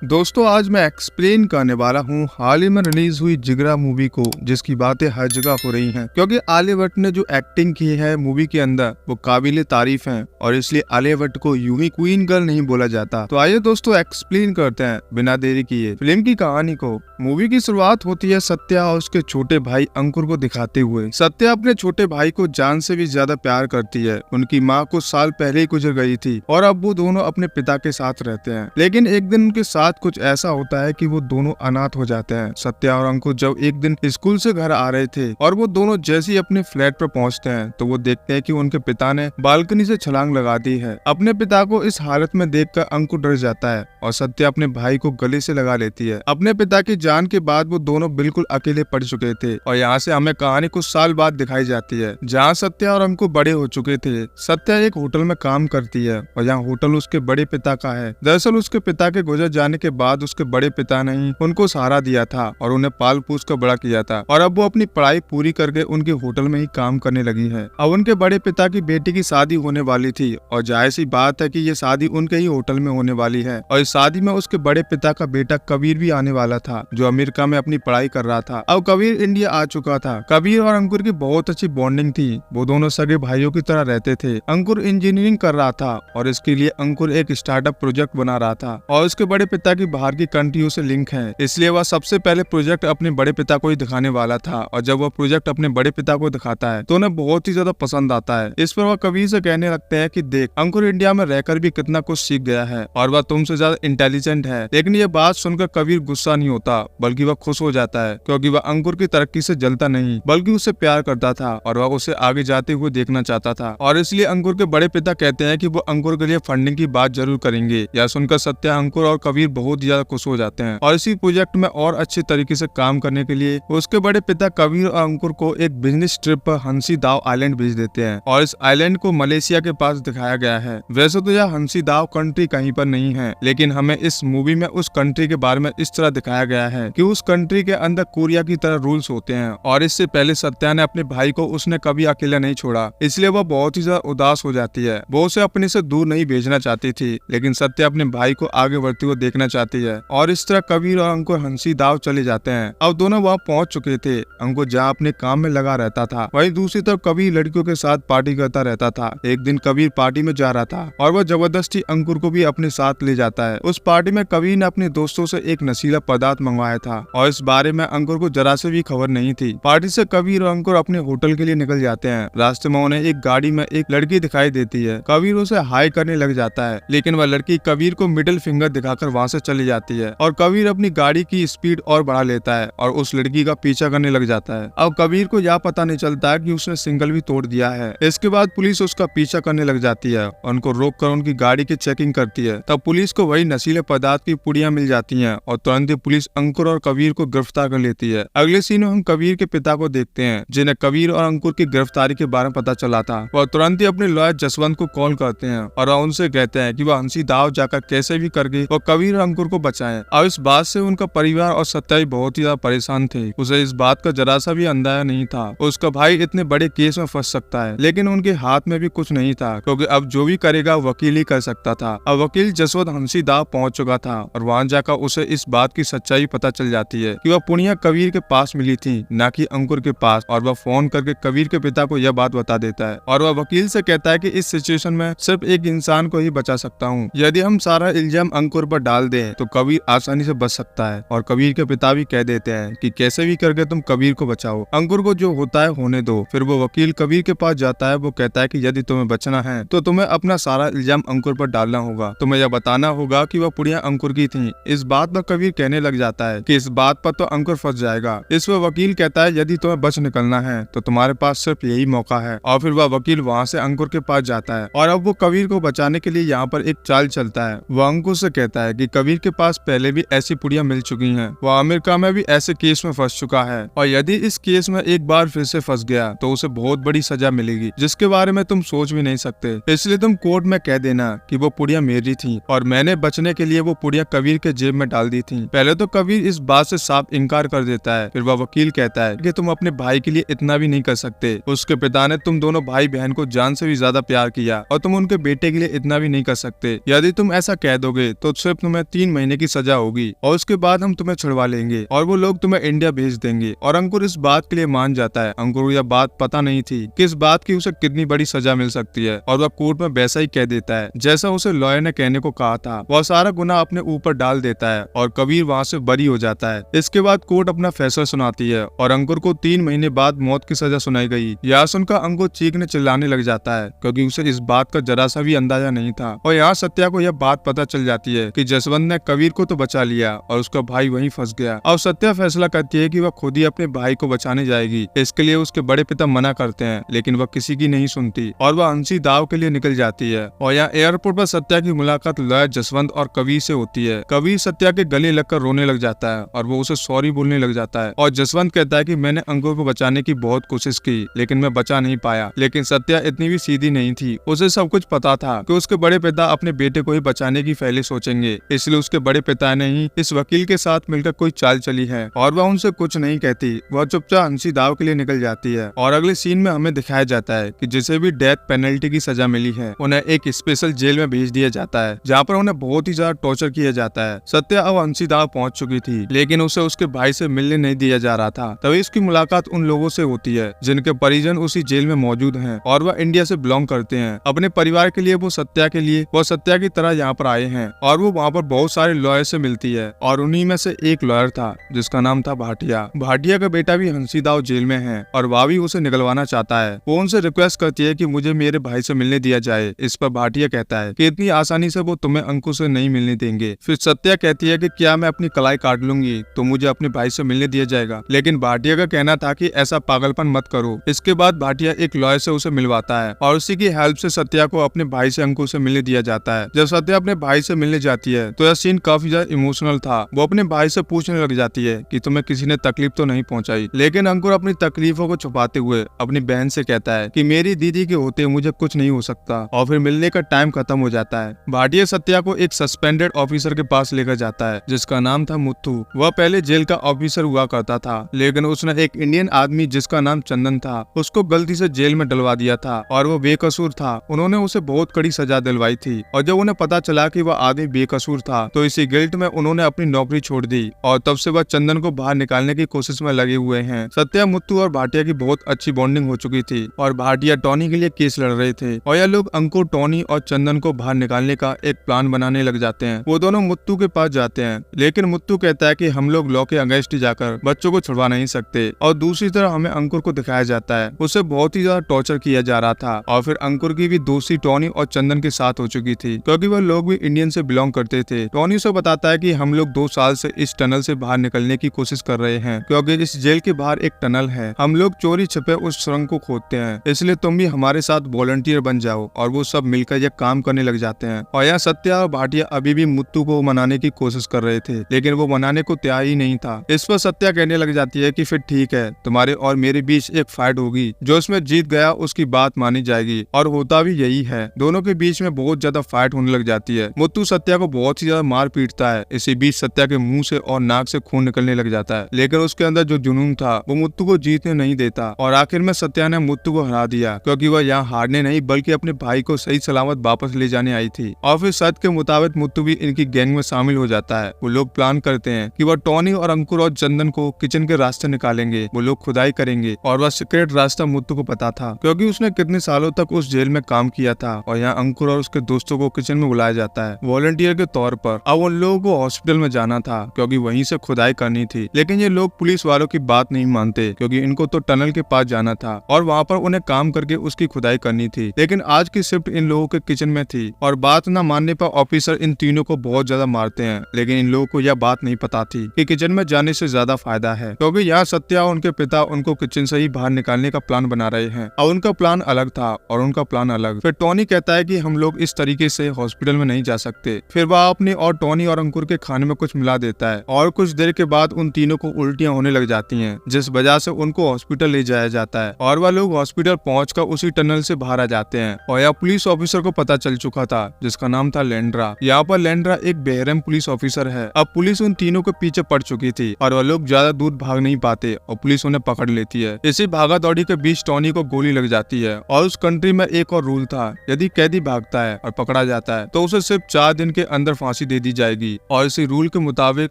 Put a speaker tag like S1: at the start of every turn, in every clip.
S1: दोस्तों आज मैं एक्सप्लेन करने वाला हूँ हाल ही में रिलीज हुई जिगरा मूवी को, जिसकी बातें हर जगह हो रही हैं क्योंकि आलिया भट्ट ने जो एक्टिंग की है मूवी के अंदर वो काबिले तारीफ है और इसलिए आलिया भट्ट को यूं ही क्वीन गर्ल नहीं बोला जाता। तो आइए दोस्तों एक्सप्लेन करते हैं बिना देरी किए फिल्म की कहानी को। मूवी की शुरुआत होती है सत्या और उसके छोटे भाई अंकुर को दिखाते हुए। सत्या अपने छोटे भाई को जान से भी ज्यादा प्यार करती है। उनकी माँ कुछ साल पहले ही गुजर गई थी और अब वो दोनों अपने पिता के साथ रहते हैं, लेकिन एक दिन उनके साथ कुछ ऐसा होता है कि वो दोनों अनाथ हो जाते हैं। सत्या और अंकुर जब एक दिन स्कूल से घर आ रहे थे और वो दोनों जैसे ही अपने फ्लैट पर पहुंचते हैं तो वो देखते हैं कि उनके पिता ने बालकनी से छलांग लगा दी है। अपने पिता को इस हालत में देखकर अंकुर डर जाता है और सत्या अपने भाई को गले से लगा लेती है। अपने पिता की जान के बाद वो दोनों बिल्कुल अकेले पड़ चुके थे और यहाँ से हमें कहानी कुछ साल बाद दिखाई जाती है, जहाँ सत्या और अंकुर बड़े हो चुके थे। सत्या एक होटल में काम करती है और यहाँ होटल उसके बड़े पिता का है। दरअसल उसके पिता के गुजर जाने के बाद उसके बड़े पिता ने ही उनको सहारा दिया था और उन्हें पाल पोस कर बड़ा किया था और अब वो अपनी पढ़ाई पूरी करके उनके होटल में ही काम करने लगी है। अब उनके बड़े पिता की बेटी की शादी होने वाली थी और जाहिर सी बात है कि ये शादी उनके ही होटल में होने वाली है और इस शादी में उसके बड़े पिता का बेटा कबीर भी आने वाला था, जो अमेरिका में अपनी पढ़ाई कर रहा था। अब कबीर इंडिया आ चुका था। कबीर और अंकुर की बहुत अच्छी बॉन्डिंग थी, वो दोनों सगे भाइयों की तरह रहते थे। अंकुर इंजीनियरिंग कर रहा था और इसके लिए अंकुर एक स्टार्टअप प्रोजेक्ट बना रहा था और उसके बड़े पिता की बाहर की कंट्रियों से लिंक है, इसलिए वह सबसे पहले प्रोजेक्ट अपने बड़े पिता को ही दिखाने वाला था। और जब वह प्रोजेक्ट अपने बड़े पिता को दिखाता है तो उन्हें बहुत ही ज्यादा पसंद आता है। इस पर वह कबीर से कहने लगते हैं कि देख, अंकुर इंडिया में रहकर भी कितना कुछ सीख गया है और वह तुमसे ज्यादा इंटेलिजेंट है। लेकिन ये बात सुनकर कबीर गुस्सा नहीं होता, बल्कि वह खुश हो जाता है क्योंकि वह अंकुर की तरक्की से जलता नहीं बल्कि उससे प्यार करता था और वह उसे आगे जाते हुए देखना चाहता था। और इसलिए अंकुर के बड़े पिता कहते हैं कि वो अंकुर के लिए फंडिंग की बात जरूर करेंगे। यह सुनकर सत्या, अंकुर और कबीर बहुत ही ज्यादा खुश हो जाते हैं और इसी प्रोजेक्ट में और अच्छे तरीके से काम करने के लिए उसके बड़े पिता कबीर और अंकुर को एक बिजनेस ट्रिप पर हंसी दाव आइलैंड भेज देते हैं और इस आइलैंड को मलेशिया के पास दिखाया गया है। वैसे तो यह हंसी दाव कंट्री कहीं पर नहीं है, लेकिन हमें इस मूवी में उस कंट्री के बारे में इस तरह दिखाया गया है कि उस कंट्री के अंदर कोरिया की तरह रूल्स होते हैं और इससे पहले सत्या ने अपने भाई को उसने कभी अकेला नहीं छोड़ा, इसलिए वह बहुत ही ज्यादा उदास हो जाती है। वो उसे अपने से दूर नहीं भेजना चाहती थी, लेकिन सत्या अपने भाई को आगे बढ़ते हुए देखना चाहती है और इस तरह कबीर और अंकुर हंसी दाव चले जाते हैं। अब दोनों वहाँ पहुँच चुके थे। अंकुर जहाँ अपने काम में लगा रहता था, वहीं दूसरी तरफ कबीर लड़कियों के साथ पार्टी करता रहता था। एक दिन कबीर पार्टी में जा रहा था और वह जबरदस्ती अंकुर को भी अपने साथ ले जाता है। उस पार्टी में कबीर ने अपने दोस्तों से एक नशीला पदार्थ मंगवाया था और इस बारे में अंकुर को जरा से भी खबर नहीं थी। पार्टी से कबीर और अंकुर अपने होटल के लिए निकल जाते हैं। रास्ते में उन्हें एक गाड़ी में एक लड़की दिखाई देती है। कबीर उसे हाई करने लग जाता है, लेकिन वह लड़की कबीर को मिडिल फिंगर दिखाकर वहाँ से चली जाती है और कबीर अपनी गाड़ी की स्पीड और बढ़ा लेता है और उस लड़की का पीछा करने लग जाता है। अब कबीर को यह पता नहीं चलता है कि उसने सिग्नल भी तोड़ दिया है। इसके बाद पुलिस उसका पीछा करने लग जाती है और उनको रोक कर उनकी गाड़ी की चेकिंग करती है। तब पुलिस को वही नशीले पदार्थ की पुड़ियां मिल जाती हैं और तुरंत ही पुलिस अंकुर और कबीर को गिरफ्तार कर लेती है। अगले सीन में हम कबीर के पिता को देखते हैं, जिन्हें कबीर और अंकुर की गिरफ्तारी के बारे में पता चला था। वह तुरंत ही अपने लॉयर जसवंत को कॉल करते हैं और उनसे कहते हैं कि वह हंसी दाव जाकर कैसे भी करके वो कबीर और अंकुर को बचाएं। अब इस बात से उनका परिवार और सत्या बहुत ही ज्यादा परेशान थे। उसे इस बात का जरा सा भी अंदाजा नहीं था उसका भाई इतने बड़े केस में फंस सकता है, लेकिन उनके हाथ में भी कुछ नहीं था क्योंकि अब जो भी करेगा वकील ही कर सकता था। अब वकील जसवंत हंसी दाव पहुंच चुका था और वहां जाकर उसे इस बात की सच्चाई पता चल जाती है कि वह पुड़िया कबीर के पास मिली थी, न कि अंकुर के पास। और वह फोन करके कबीर के पिता को यह बात बता देता है और वह वकील से कहता है कि इस सिचुएशन में सिर्फ एक इंसान को ही बचा सकता हूँ। यदि हम सारा इल्जाम अंकुर पर डाल दें तो कबीर आसानी से बच सकता है। और कबीर के पिता भी कह देते हैं कि कैसे भी करके तुम कबीर को बचाओ, अंकुर को जो होता है होने दो। फिर वो वकील कबीर के पास जाता है। वो कहता है कि यदि तुम्हें बचना है तो तुम्हें अपना सारा इल्जाम अंकुर पर डालना होगा, तुम्हें यह बताना होगा कि वह पुड़िया अंकुर की थी। इस बात पर कबीर कहने लग जाता है कि इस बात पर तो अंकुर फंस जाएगा। इस पर वकील कहता है यदि तुम्हें बच निकलना है तो तुम्हारे पास सिर्फ यही मौका है। और फिर वह वकील वहाँ से अंकुर के पास जाता है और अब वो कबीर को बचाने के लिए यहाँ पर एक चाल चलता है। वह अंकुर से कहता है कि कबीर के पास पहले भी ऐसी पुड़िया मिल चुकी हैं, वह अमेरिका में भी ऐसे केस में फंस चुका है और यदि इस केस में एक बार फिर से फंस गया तो उसे बहुत बड़ी सजा मिलेगी, जिसके बारे में तुम सोच भी नहीं सकते। इसलिए तुम कोर्ट में कह देना कि वो पुड़िया मेरी थी और मैंने बचने के लिए वो पुड़िया कबीर के जेब में डाल दी थी। पहले तो कबीर कबीर इस बात से साफ इनकार कर देता है। फिर वह वकील कहता है कि तुम अपने भाई के लिए इतना भी नहीं कर सकते। उसके पिता ने तुम दोनों भाई बहन को जान से भी ज्यादा प्यार किया और तुम उनके बेटे के लिए इतना भी नहीं कर सकते। यदि तुम ऐसा कह दोगे तो सिर्फ तुम्हें 3 महीने की सजा होगी और उसके बाद हम तुम्हें छुड़वा लेंगे और वो लोग तुम्हें इंडिया भेज देंगे। और अंकुर इस बात के लिए मान जाता है। अंकुर को यह बात पता नहीं थी कि इस बात की उसे कितनी बड़ी सजा मिल सकती है और वह कोर्ट में वैसा ही कह देता है जैसा उसे लॉयर ने कहने को कहा था। वह सारा गुनाह अपने ऊपर डाल देता है और कबीर वहाँ से बरी हो जाता है। इसके बाद कोर्ट अपना फैसला सुनाती है और अंकुर को 3 महीने बाद मौत की सजा सुनाई गई। यह सुनकर अंकुर चीखने चिल्लाने लग जाता है क्योंकि उसे इस बात का जरा सा भी अंदाजा नहीं था। और यहाँ सत्या को यह बात पता चल जाती है कि जसवंत ने कबीर को तो बचा लिया और उसका भाई वहीं फंस गया। और सत्या फैसला करती है कि वह खुद ही अपने भाई को बचाने जाएगी। इसके लिए उसके बड़े पिता मना करते हैं लेकिन वह किसी की नहीं सुनती और वह अंशी दाव के लिए निकल जाती है। और यहाँ एयरपोर्ट पर सत्या की मुलाकात लॉयर जसवंत और कबीर से होती है। कबीर सत्या के गले लगकर रोने लग जाता है और वो उसे सॉरी बोलने लग जाता है। और जसवंत कहता है कि मैंने अंकुर को बचाने की बहुत कोशिश की लेकिन मैं बचा नहीं पाया। लेकिन सत्या इतनी भी सीधी नहीं थी। उसे सब कुछ पता था कि उसके बड़े पिता अपने बेटे को ही बचाने की पहले सोचेंगे, इसलिए उसके बड़े पिता ने ही इस वकील के साथ मिलकर कोई चाल चली है और वह उनसे कुछ नहीं कहती। वह चुपचाप अंशी दाव के लिए निकल जाती है। और अगले सीन में हमें दिखाया जाता है कि जिसे भी डेथ पेनल्टी की सजा मिली है उन्हें एक स्पेशल जेल में भेज दिया जाता है जहाँ पर उन्हें बहुत ही ज्यादा टॉर्चर किया जाता है। सत्या अब अंशी दाव पहुंच चुकी थी लेकिन उसे उसके भाई से मिलने नहीं दिया जा रहा था। तभी इसकी मुलाकात उन लोगों से होती है जिनके परिजन उसी जेल में मौजूद हैं और वह इंडिया से बिलोंग करते हैं। अपने परिवार के लिए वो सत्या की तरह यहाँ पर आए हैं और वो वहाँ पर बहुत सारे लॉयर से मिलती है और उन्हीं में से एक लॉयर था जिसका नाम था भाटिया। भाटिया का बेटा भी हंसी दाव जेल में है और वह भी उसे निकलवाना चाहता है। वो उनसे रिक्वेस्ट करती है कि मुझे मेरे भाई से मिलने दिया जाए। इस पर भाटिया कहता है कि इतनी आसानी से वो तुम्हें अंकुर से नहीं मिलने देंगे। फिर सत्या कहती है कि क्या मैं अपनी कलाई काट लूंगी तो मुझे अपने भाई से मिलने दिया जाएगा। लेकिन भाटिया का कहना था कि ऐसा पागलपन मत करो। इसके बाद भाटिया एक लॉयर से उसे मिलवाता है और उसी की हेल्प से सत्या को अपने भाई से अंकुर से मिलने दिया जाता है। जब सत्या अपने भाई से मिलने जाती है तो यह सीन काफी ज्यादा इमोशनल था। वो अपने भाई से पूछने लग जाती है कि तुम्हें किसी ने तकलीफ तो नहीं पहुंचाई। लेकिन अंकुर अपनी तकलीफों को छुपाते हुए अपनी बहन से कहता है कि मेरी दीदी के होते मुझे कुछ नहीं हो सकता। और फिर मिलने का टाइम खत्म हो जाता है। भाटिया सत्या को एक सस्पेंडेड ऑफिसर के पास लेकर जाता है जिसका नाम था मुत्थू। वह पहले जेल का ऑफिसर हुआ करता था लेकिन उसने एक इंडियन आदमी जिसका नाम चंदन था उसको गलती से जेल में डलवा दिया था और वो बेकसूर था। उन्होंने उसे बहुत कड़ी सजा दिलवाई थी और जब उन्हें पता चला कि वह आदमी बेकसूर था तो इसी गिल्ट में उन्होंने अपनी नौकरी छोड़ दी और तब से वह चंदन को बाहर निकालने की कोशिश में लगे हुए हैं। सत्या, मुत्थू और भाटिया की बहुत अच्छी बॉन्डिंग हो चुकी थी और भाटिया टॉनी के लिए केस लड़ रहे थे और यह लोग अंकुर, टॉनी और चंदन को बाहर निकालने का एक प्लान बनाने लग जाते हैं। वो दोनों मुत्थू के पास जाते हैं लेकिन मुत्थू कहता है कि हम लोग लॉ के अगेंस्ट जाकर बच्चों को छुड़वा नहीं सकते। और दूसरी तरफ हमें अंकुर को दिखाया जाता है उसे बहुत ही ज्यादा टॉर्चर किया जा रहा था। और फिर अंकुर की भी दोस्ती टॉनी और चंदन के साथ हो चुकी थी क्योंकि वह लोग भी इंडियन से बिलोंग करते थे। टॉनी उसे बताता है कि हम लोग 2 साल से इस टनल से बाहर निकलने की कोशिश कर रहे हैं क्योंकि इस जेल के बाहर एक टनल है। हम लोग चोरी छिपे उस सुरंग को खोदते हैं, इसलिए तुम भी हमारे साथ वॉलंटियर बन जाओ। और वो सब मिलकर यह काम करने लग जाते हैं। और यहाँ सत्या और भाटिया अभी भी मुत्थू को मनाने की कोशिश कर रहे थे लेकिन वो मनाने को तैयार ही नहीं था। इस पर सत्या कहने लग जाती है कि फिर ठीक है, तुम्हारे और मेरे बीच एक फाइट होगी, जो इसमें जीत गया उसकी बात मानी जाएगी। और होता भी यही है। दोनों के बीच में बहुत ज्यादा फाइट होने लग जाती है। मुत्थू सत्या को बहुत ही ज्यादा मार पीटता है। इसी बीच सत्या के मुंह से और नाक से खून निकलने लग जाता है लेकिन उसके अंदर जो जुनून था वो मुत्थू को जीतने नहीं देता। और आखिर में सत्या ने मुत्थू को हरा दिया क्योंकि वह यहाँ हारने नहीं बल्कि अपने भाई को सही सलामत वापस ले जाने आई थी। और फिर सत्य के मुताबिक मुत्थू भी इनकी गैंग में शामिल हो जाता है। वो लोग प्लान करते हैं कि वह टॉनी और अंकुर और चंदन को किचन के रास्ते निकालेंगे। वो लोग खुदाई करेंगे और वह सीक्रेट रास्ता मुत्थू को पता था क्योंकि उसने कितने सालों तक उस जेल में काम किया था। और यहाँ अंकुर और उसके दोस्तों को किचन में बुलाया जाता है वॉलंटियर के तौर पर। अब उन लोगों को हॉस्पिटल में जाना था क्योंकि वहीं से खुदाई करनी थी। लेकिन ये लोग पुलिस वालों की बात नहीं मानते क्योंकि इनको तो टनल के पास जाना था और वहाँ पर उन्हें काम करके उसकी खुदाई करनी थी। लेकिन आज की शिफ्ट इन लोगों के किचन में थी और बात न मानने पर ऑफिसर इन तीनों को बहुत ज्यादा मारते हैं। लेकिन इन लोगों को यह बात नहीं पता थी कि किचन में जाने से ज्यादा फायदा है क्योंकि यहाँ सत्या और उनके पिता उनको किचन से ही बाहर निकालने का प्लान बना रहे हैं। और उनका प्लान अलग था और उनका प्लान अलग। फिर टॉनी कहता है कि हम लोग इस तरीके से हॉस्पिटल में नहीं जा सकते। फिर वह अपने और टॉनी और अंकुर के खाने में कुछ मिला देता है और कुछ देर के बाद उन तीनों को उल्टियां होने लग जाती हैं जिस वजह से उनको हॉस्पिटल ले जाया जाता है। और वह लोग हॉस्पिटल पहुंचकर उसी टनल से बाहर आ जाते हैं। और यह पुलिस ऑफिसर को पता चल चुका था जिसका नाम था लेंड्रा। यहाँ पर लेंड्रा एक बेरहम पुलिस ऑफिसर है। अब पुलिस उन तीनों तीनों के पीछे पड़ चुकी थी और वह लोग ज्यादा दूर भाग नहीं पाते और पुलिस उन्हें पकड़ लेती है। इसी भागा दौड़ी के बीच टॉनी को गोली लग जाती है और उस कंट्री में एक और रूल था, यदि कैदी भागता है और पकड़ा जाता है तो उसे सिर्फ 4 दिन के अंदर फांसी दे दी जाएगी। और इसी रूल के मुताबिक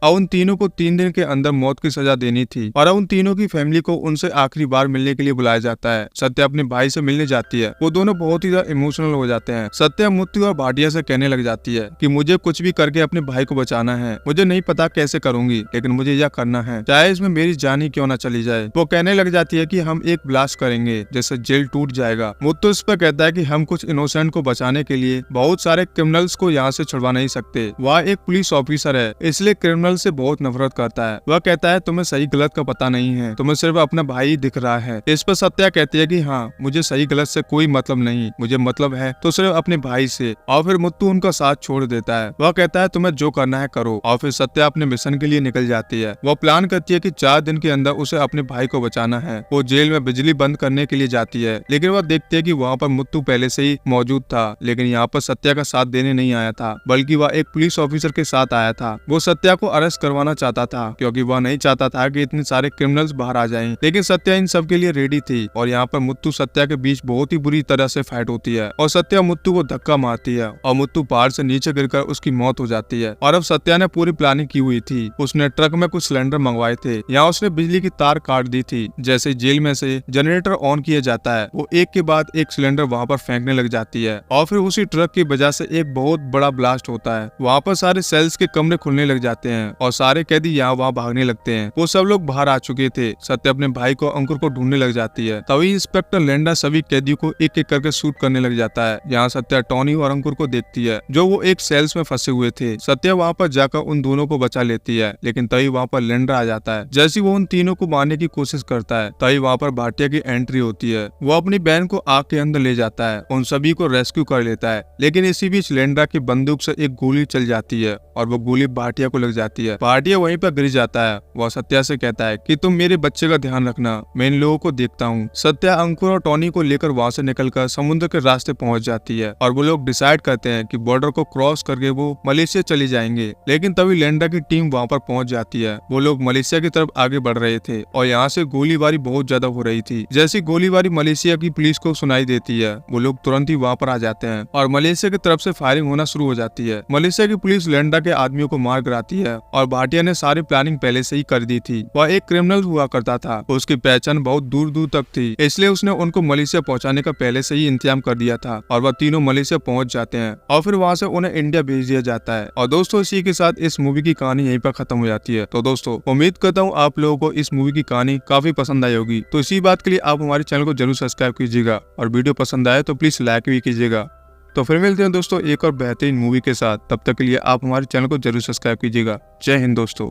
S1: अब उन तीनों को 3 दिन के अंदर मौत की सजा देनी थी और अब उन तीनों की फैमिली को उनसे आखिरी बार मिलने के लिए बुलाया जाता है। सत्या अपने भाई से मिलने जाती है। वो दोनों बहुत ही ज्यादा इमोशनल हो जाते हैं। सत्या मुत्तु और भाटिया से कहने लग जाती है कि मुझे कुछ भी करके अपने भाई को बचाना है। मुझे नहीं पता कैसे करूंगी, लेकिन मुझे यह करना है, चाहे इसमें मेरी जान ही क्यों न चली जाए। वो कहने लग जाती है कि हम एक ब्लास्ट करेंगे जैसे जेल टूट जाएगा। मुत्तु इस पर कहता है कि हम कुछ इनोसेंट को बचाने के लिए बहुत सारे क्रिमिनल्स को यहाँ से छुड़वा नहीं सकते। वह एक पुलिस ऑफिसर है, इसलिए क्रिमिनल से बहुत नफरत करता है। वह कहता है तुम्हें सही गलत का पता नहीं है, तुम्हें सिर्फ अपना भाई दिख रहा है। इस पर सत्या कहती है कि हाँ, मुझे सही गलत से कोई मतलब नहीं, मुझे मतलब है तो सिर्फ अपने भाई से। और फिर मुत्तु उनका साथ छोड़ देता है। वह कहता है तुम्हें जो करना है करो। और फिर सत्या अपने मिशन के लिए निकल जाती है। वह प्लान करती है कि 4 दिन के अंदर उसे अपने भाई को बचाना है। वो जेल में बिजली बंद करने के लिए जाती है, लेकिन वह देखती है कि वहाँ पर मुत्तु पहले से ही मौजूद था, लेकिन यहाँ पर सत्या का साथ देने नहीं आया था, बल्कि वह एक पुलिस ऑफिसर के साथ आया था। वो सत्या को अरेस्ट करवाना चाहता था क्योंकि वह नहीं चाहता था कि इतने सारे क्रिमिनल्स बाहर आ जाएं। लेकिन सत्या इन सब के लिए रेडी थी और यहाँ पर मुत्तु सत्या के बीच बहुत ही बुरी तरह से फाइट होती है और सत्या मुत्तु को धक्का मारती है और मुत्तु पहाड़ से नीचे गिरकर उसकी मौत हो जाती है। और अब सत्या ने पूरी प्लानिंग की हुई थी। उसने ट्रक में कुछ सिलेंडर मंगवाए थे, यहाँ उसने बिजली की तार काट दी थी। जैसे जेल में से जनरेटर ऑन किया जाता है, वो एक के बाद एक सिलेंडर वहाँ पर फेंकने लग जाती है और फिर उसी ट्रक की वजह से एक बहुत बड़ा ब्लास्ट होता है। वहाँ पर सारे सेल्स के कमरे खुलने लग जाते हैं और सारे कैदी यहाँ वहाँ भागने लगते हैं। वो सब लोग बाहर आ चुके थे। सत्या अपने भाई को अंकुर को ढूंढने लग जाती है। तभी इंस्पेक्टर लेंडा सभी कैदियों को एक एक करके शूट करने लग जाता है। यहाँ सत्या टॉनी और अंकुर को देखती है जो वो एक सेल्स में फंसे हुए थे। सत्या वहाँ पर जाकर उन दोनों को बचा लेती है, लेकिन तभी वहाँ पर लेंडा आ जाता है। जैसे वो उन तीनों को मारने की कोशिश करता है, तभी वहाँ पर भाटिया की एंट्री होती है। वो अपनी बहन को आग के अंदर ले जाता है, उन सभी को रेस्क्यू कर लेता है। लेकिन इसी बीच लेंडा की बंदूक से एक गोली चल जाती है और वो गोली भाटिया को लग जाती है। भाटिया वहीं पर गिर जाता है। वह सत्या से कहता है कि तुम मेरे बच्चे का ध्यान रखना, मैं इन लोगों को देखता हूँ। सत्या अंकुर और टॉनी को लेकर वहाँ से निकलकर समुद्र के रास्ते पहुँच जाती है और वो लोग डिसाइड करते हैं कि बॉर्डर को क्रॉस करके वो मलेशिया चली जाएंगे। लेकिन तभी लेंडा की टीम वहाँ पर पहुँच जाती है। वो लोग मलेशिया की तरफ आगे बढ़ रहे थे और यहाँ से गोलीबारी बहुत ज्यादा हो रही थी। जैसी गोलीबारी मलेशिया की पुलिस को सुनाई देती है, वो लोग तुरंत ही वहाँ पर आ जाते हैं और मलेशिया की तरफ से फायरिंग होना शुरू हो जाती है। मलेशिया की पुलिस लेंडा के आदमियों को मार गिराती है और भाटिया ने सारी प्लानिंग पहले से ही कर दी थी। वह एक क्रिमिनल हुआ करता था, उसकी पहचान बहुत दूर दूर तक थी, इसलिए उसने उनको मलेशिया पहुँचाने का पहले से ही इंतजाम कर दिया था और वह तीनों मलेशिया पहुँच जाते हैं और फिर वहाँ से उन्हें इंडिया भेज दिया जाता है। और दोस्तों, इसी के साथ इस मूवी की कहानी यहीं पर खत्म हो जाती है। तो दोस्तों, उम्मीद करता हूँ आप लोगों को इस मूवी की कहानी काफी पसंद आई होगी। तो इसी बात के लिए आप हमारे चैनल को जरूर सब्सक्राइब कीजिएगा और वीडियो पसंद आए तो प्लीज लाइक भी कीजिएगा। तो फिर मिलते हैं दोस्तों एक और बेहतरीन मूवी के साथ। तब तक के लिए आप हमारे चैनल को जरूर सब्सक्राइब कीजिएगा। जय हिंद दोस्तों।